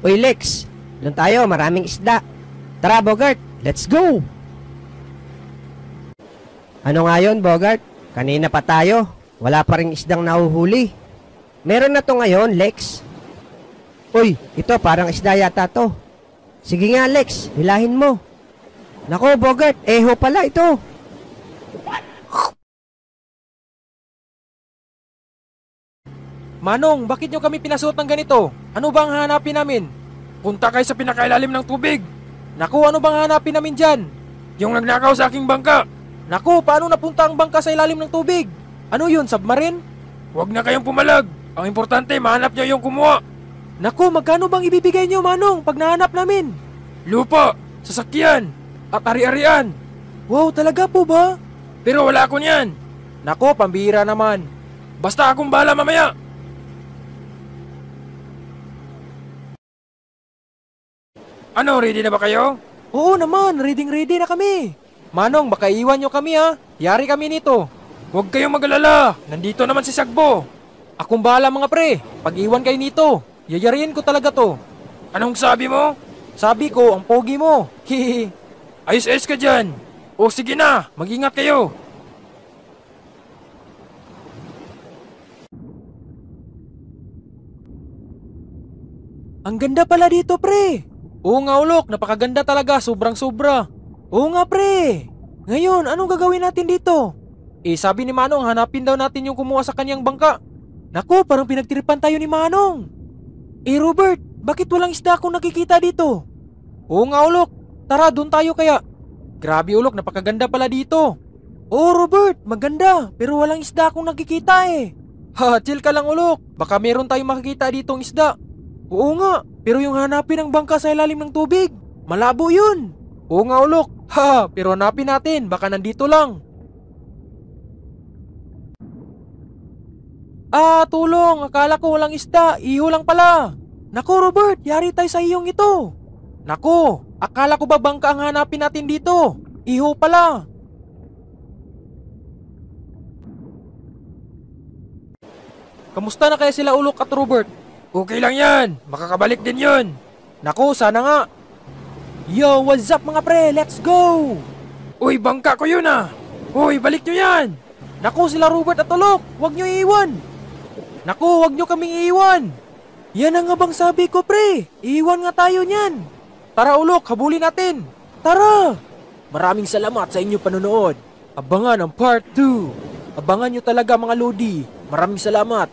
Uy Lex, doon tayo, maraming isda. Tara Bogart, let's go! Ano nga yun Bogart? Kanina pa tayo, wala pa ring isdang nahuhuli. Meron na to ngayon Lex. Uy, ito parang isda yata to. Sige nga Lex, hilahin mo. Nako Bogart, eho pala ito. Manong, bakit nyo kami pinasuot ng ganito? Ano bang hanapin namin? Punta kayo sa pinakailalim ng tubig. Naku, ano bang hanapin namin dyan? Yung nagnakaw sa aking bangka. Naku, paano napunta ang bangka sa ilalim ng tubig? Ano yun, submarine? Huwag na kayong pumalag. Ang importante, mahanap nyo yung kumuha. Naku, magkano bang ibibigay nyo, Manong, pag nahanap namin? Lupa, sasakyan, at ari-arian. Wow, talaga po ba? Pero wala ako niyan. Naku, pambihira naman. Basta akong bahala mamaya. Ano, ready na ba kayo? Oo naman, ready na kami. Manong, baka iwan nyo kami ha. Yari kami nito. Huwag kayong mag-alala, nandito naman si Sagbo. Akong bahala mga pre, pag iwan kayo nito, yayariin ko talaga to. Anong sabi mo? Sabi ko, ang pogi mo. Hihi. Ayos-ayos ka dyan. O sige na, mag-ingat kayo. Ang ganda pala dito pre. Oo nga Ulok, napakaganda talaga, sobrang sobra. Oo nga pre. Ngayon, anong gagawin natin dito? Sabi ni Manong, hanapin daw natin yung kumuha sa kanyang bangka. Naku, parang pinagtiripan tayo ni Manong. Robert, bakit walang isda akong nakikita dito? Oo nga Ulok, tara doon tayo kaya. Grabe Ulok, napakaganda pala dito. Oo Robert, maganda, pero walang isda akong nakikita eh. Ha, chill ka lang Ulok, baka meron tayong makikita ditong isda. Oo nga, pero yung hanapin ang bangka sa ilalim ng tubig, malabo yun. Oo nga Ulok, ha, pero hanapin natin, baka nandito lang. Tulong, akala ko walang isda, iho lang pala. Naku Robert, yari tayo sa iyong ito. Naku, akala ko ba bangka ang hanapin natin dito? Iho pala. Kamusta na kaya sila Ulok at Robert? Okay lang yan, makakabalik din yun. Naku, sana nga. Yo, what's up mga pre, let's go. Uy, bangka ko yun ah. Uy, balik nyo yan. Naku, sila Robert at Ulok, huwag nyo iiwan. Naku, huwag nyo kaming iiwan. Yan ang nga bang sabi ko pre, iiwan nga tayo nyan. Tara Ulok, habulin natin. Tara. Maraming salamat sa inyong panonood. Abangan ang part 2. Abangan nyo talaga mga Lodi. Maraming salamat.